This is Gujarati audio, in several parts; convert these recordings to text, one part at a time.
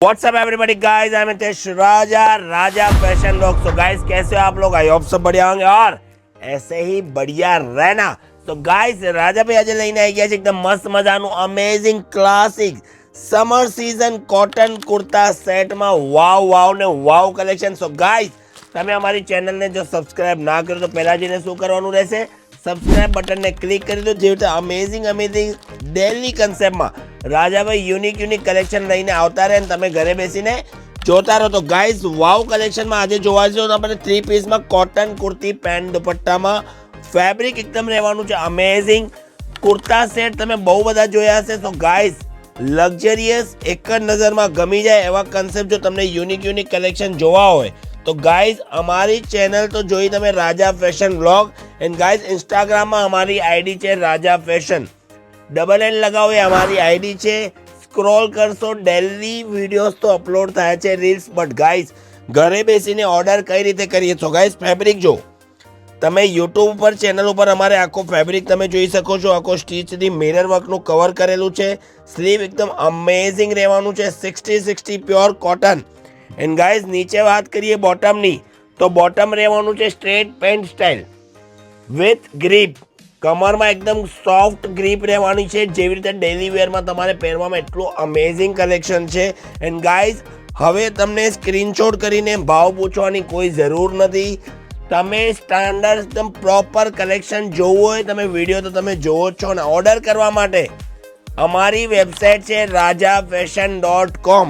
WhatsApp everybody guys, I am Nitesh Raja, Raja fashion blog. तो गाइस कैसे हो आप लोग? आई होप सब बढ़िया होंगे और ऐसे ही बढ़िया रहना। तो गाइस राजा भाई આજે લઈને આવી ગયા છે એકદમ મસ્ત મજાનું amazing classic summer season cotton kurta સેટમાં વાવ વાવ ને વાવ કલેક્શન। સો ગાइस તમે અમારી ચેનલને જો સબસ્ક્રાઇબ ના કરો તો પહેલા જઈને શું કરવાનું રહેશે? સબસ્ક્રાઇબ બટનને ક્લિક કરી દો। જે રીતે અમેઝિંગ ડેલી કન્સેપ્ટમાં રાજાભાઈ યુનિક કલેક્શન લઈને આવતા રહે ને તમે ઘરે બેસીને જોતા રહો। તો ગાઈઝ વાવ કલેક્શનમાં આજે જોવા છો તો આપણે 3 પીસમાં કોટન કુર્તી પેન્ટ દુપટ્ટામાં ફેબ્રિક એકદમ રહેવાનું છે અમેઝિંગ કુર્તા સેટ તમે બહુ બધા જોયા હશે। તો ગાઈઝ લક્ઝરિયસ એક જ નજરમાં ગમી જાય એવા કન્સેપ્ટ જો તમને યુનિક કલેક્શન જોવા હોય તો ગાઈઝ અમારી ચેનલ તો જોઈ તમે રાજા ફેશન વ્લોગ એન્ડ ગાઈઝ ઇન્સ્ટાગ્રામમાં અમારી આઈડી છે રાજા ફેશન ડબલ એન लगाओ ये हमारी आईडी છે। સ્ક્રોલ કરશો ડેલી વિડીયોઝ તો અપલોડ થાય છે રીલ્સ, બટ ગાઈઝ ઘરે બેસીને ઓર્ડર કઈ રીતે કરીએ છો? ગાઈઝ ફેબ્રિક જો તમે યુટ્યુબ પર ચેનલ ઉપર અમારે આખો ફેબ્રિક તમે જોઈ શકો છો। આખો સ્ટીચથી મિરર વર્કનું કવર કરેલું છે। સ્લીવ એકદમ અમેઝિંગ રહેવાનું છે 60 પ્યોર કોટન। એન્ડ ગાઈઝ નીચે વાત કરીએ બોટમની તો બોટમ રહેવાનું છે straight pant style with grip. કમરમાં એકદમ સોફ્ટ ગ્રીપ રહેવાની છે જેવી રીતે ડેલી વેરમાં તમારે પહેરવામાં એટલું અમેઝિંગ કલેક્શન છે। એન્ડ ગાઈઝ હવે તમને સ્ક્રીનશોટ કરીને ભાવ પૂછવાની કોઈ જરૂર નથી। તમે સ્ટાન્ડર્ડ એકદમ પ્રોપર કલેક્શન જોવું હોય તમે વિડીયો તો તમે જોવો જ છો ને। ઓર્ડર કરવા માટે અમારી વેબસાઇટ છે rajafashion.com।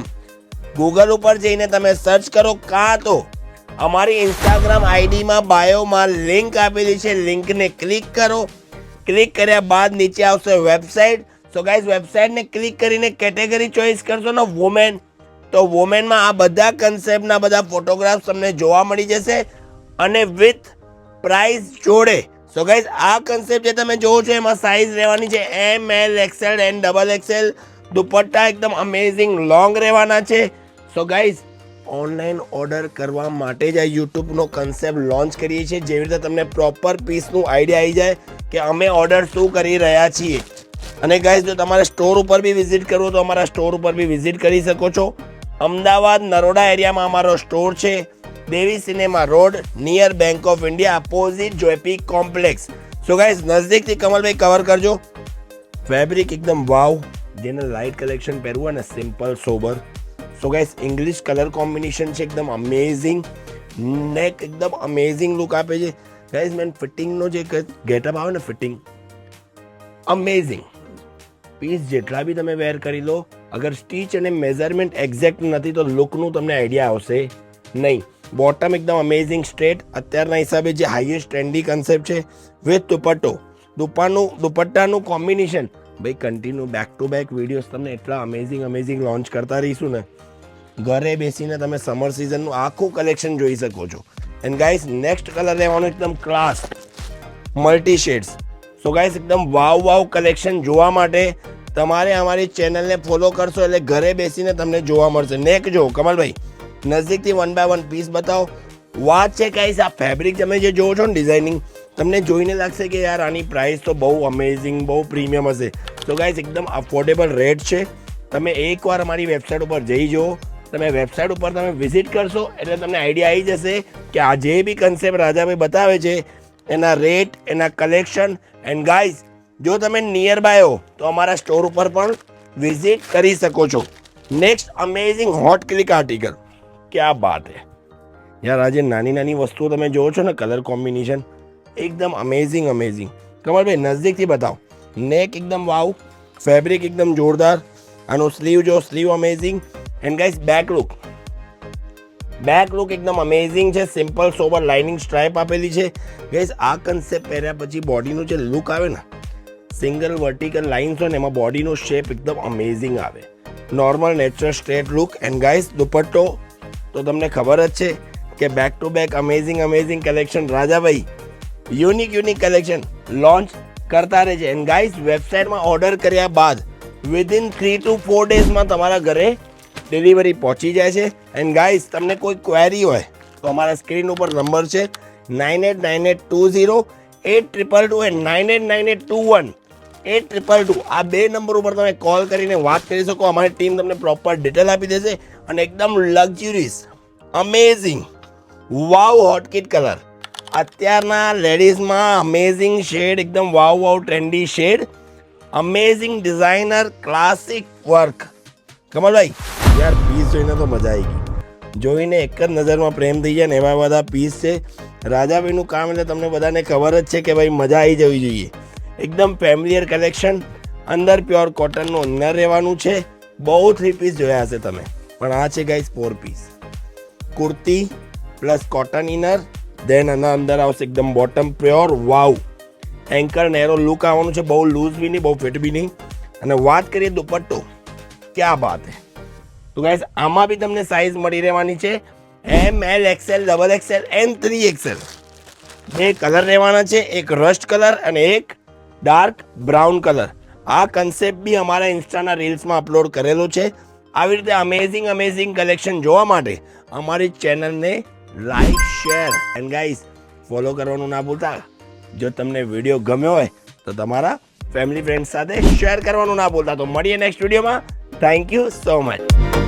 ગૂગલ ઉપર જઈને તમે સર્ચ કરો કાં તો અમારી ઇન્સ્ટાગ્રામ આઈડીમાં બાયોમાં લિંક આપેલી છે, લિંકને ક્લિક કરો। ક્લિક કર્યા બાદ નીચે આવશે વેબસાઇટ। સો ગાઈઝ વેબસાઇટને ક્લિક કરીને કેટેગરી ચોઇસ કરશો ને વુમેન તો વુમેનમાં આ બધા કન્સેપ્ટના બધા ફોટોગ્રાફ્સ તમને જોવા મળી જશે અને વિથ પ્રાઇસ જોડે। સો ગાઈઝ આ કન્સેપ્ટ જે તમે જોવો છો એમાં સાઇઝ રહેવાની છે ML XL and XXL। Dupatta એકદમ અમેઝિંગ લોંગ રહેવાના છે। સો ગાઈઝ ઓનલાઈન ઓર્ડર કરવા માટે જ આ યુટ્યુબનો કન્સેપ્ટ લોન્ચ કરીએ છીએ જેવી રીતે તમને પ્રોપર પીસનું આઈડિયા આવી જાય કે અમે ઓર્ડર શું કરી રહ્યા છીએ। અને ગાઈઝ જો તમારે સ્ટોર ઉપર બી વિઝિટ કરવો તો અમારા સ્ટોર ઉપર બી વિઝિટ કરી શકો છો। અમદાવાદ નરોડા એરિયામાં અમારો સ્ટોર છે, Devi cinema road near Bank of India opposite જોયપી કોમ્પ્લેક્સ। સો ગાઈઝ નજદીકથી કમલભાઈ કવર કરજો। ફેબ્રિક એકદમ વાવ જેને લાઇટ કલેક્શન પહેરવું હોય ને simple sober. So guys English colour combination છે એકદમ અમેઝિંગ, નેક એકદમ અમેઝિંગ લુક આપે છે। ગાઈઝ મેન ફિટિંગનો જે ગેટઅપ આવે ને ફિટિંગ અમેઝિંગ। પીસ જેટલા બી તમે વેર કરી લો અગર સ્ટીચ અને મેઝરમેન્ટ એક્ઝેક્ટ નથી તો લુકનું તમને આઈડિયા આવશે નહીં। બોટમ એકદમ અમેઝિંગ સ્ટ્રેટ અત્યારના હિસાબે જે હાઈએસ્ટ ટ્રેન્ડી કન્સેપ્ટ છે વિથ દુપટ્ટો દુપટ્ટાનું કોમ્બિનેશન ભાઈ continue back to back videos તમને એટલા અમેઝિંગ લોન્ચ કરતા રહીશું ને ઘરે બેસીને તમે સમર સિઝનનું આખું કલેક્શન જોઈ શકો છો। એન્ડ ગાઈઝ નેક્સ્ટ કલર રહેવાનું એકદમ class multi shades. So guys એકદમ વાવ કલેક્શન જોવા માટે તમારે અમારી ચેનલને ફોલો કરશો એટલે ઘરે બેસીને તમને જોવા મળશે। નેક જો કમલભાઈ નજદીકથી 1 બાય 1 પીસ બતાવો। વાત છે ગાઈઝ આ ફેબ્રિક તમે જે જોવો છો ને ડિઝાઇનિંગ તમને જોઈને લાગશે કે યાર આની પ્રાઇસ તો બહુ અમેઝિંગ બહુ પ્રીમિયમ હશે। તો ગાઈઝ એકદમ અફોર્ડેબલ રેટ છે। તમે એકવાર અમારી વેબસાઇટ ઉપર જઈ જુઓ, તમે વેબસાઇટ ઉપર તમે વિઝિટ કરશો એટલે તમને આઈડિયા આવી જશે કે આ જે બી કન્સેપ્ટ રાજાભાઈ બતાવે છે એના રેટ એના કલેક્શન। એન્ડ ગાઈઝ જો તમે નિયર બાય હો તો અમારા સ્ટોર ઉપર પણ વિઝિટ કરી શકો છો। Next amazing hot click article, क्या बात है यार। આજે નાની વસ્તુઓ તમે જોવો છો ને કલર કોમ્બિનેશન એકદમ અમેઝિંગ। કમલભાઈ નજદીકથી બતાવો। નેક એકદમ વાવ, ફેબ્રિક એકદમ જોરદાર। આનું સ્લીવ જો sleeve amazing. And guys back look એકદમ અમેઝિંગ છે, સિમ્પલ સોબર લાઇનિંગ સ્ટ્રાઇપ આપેલી છે। ગાઈઝ આ કન્સેપ્ટ પહેર્યા પછી બોડીનું જે લુક આવે ને સિંગલ વર્ટિકલ લાઇન્સ હોય ને એમાં બોડીનો શેપ એકદમ અમેઝિંગ આવે, normal natural straight look. And guys દુપટ્ટો તો તમને ખબર જ છે કે back to back amazing collection રાજાભાઈ યુનિક કલેક્શન લોન્ચ કરતા રહે છે। એન્ડ ગાઈઝ વેબસાઇટમાં ઓર્ડર કર્યા બાદ વિધિન 3 to 4 ડેઝમાં તમારા ઘરે ડિલિવરી પહોંચી જાય છે। એન્ડ ગાઈઝ તમને કોઈ ક્વેરી હોય તો અમારા સ્ક્રીન ઉપર નંબર છે 9898208222 એન્ડ 989821 9822 આ 2 નંબર ઉપર તમે કોલ કરીને વાત કરી શકો. અમારી ટીમ તમને પ્રોપર ડિટેલ આપી દેશે અને એકદમ luxurious amazing wow hot kit colour અત્યારના લેડીઝમાં અમેઝિંગ શેડ એકદમ wow trendy shade amazing designer classic work. કમલભાઈ યાર પીસ જોઈને તો મજા આવી ગઈ. જોઈને એક જ નજરમાં પ્રેમ થઈ જાય ને એવા બધા પીસ છે. રાજાભાઈનું કામ એટલે તમને બધાને ખબર જ છે કે ભાઈ મજા આવી જવી જોઈએ. એકદમ ફેમિલિયર કલેક્શન, અંદર પ્યોર કોટનનું ઇનર રહેવાનું છે. બહુ 3 પીસ જોયા હશે તમે, પણ આ છે guys 4 piece. Kurti plus cotton inner, then આના અંદર આવશે એકદમ bottom pure wow anchor narrow look આવવાનું છે. બહુ લૂઝ બી નહીં, બહુ ફિટ બી નહીં. અને વાત કરીએ દુપટ્ટો, ક્યાં બાત હે. તો ગાઈસ આમાં બી તમને સાઇઝ મળી રહેવાની છે M, L, XL, XXL and 3XL. 2 colour રહેવાના છે, એક રસ્ટ કલર અને એક ડાર્ક બ્રાઉન કલર. આ કન્સેપ્ટ બી અમારા ઇન્સ્ટાના રીલ્સમાં અપલોડ કરેલો છે. આવી રીતે અમેઝિંગ કલેક્શન જોવા માટે અમારી ચેનલને like, share and guys follow કરવાનું ના ભૂલતા. જો તમને વિડીયો ગમ્યો હોય તો તમારા ફેમિલી ફ્રેન્ડ સાથે શેર કરવાનું ના ભૂલતા. તો મળીએ નેક્સ્ટ વિડીયોમાં. Thank you so much.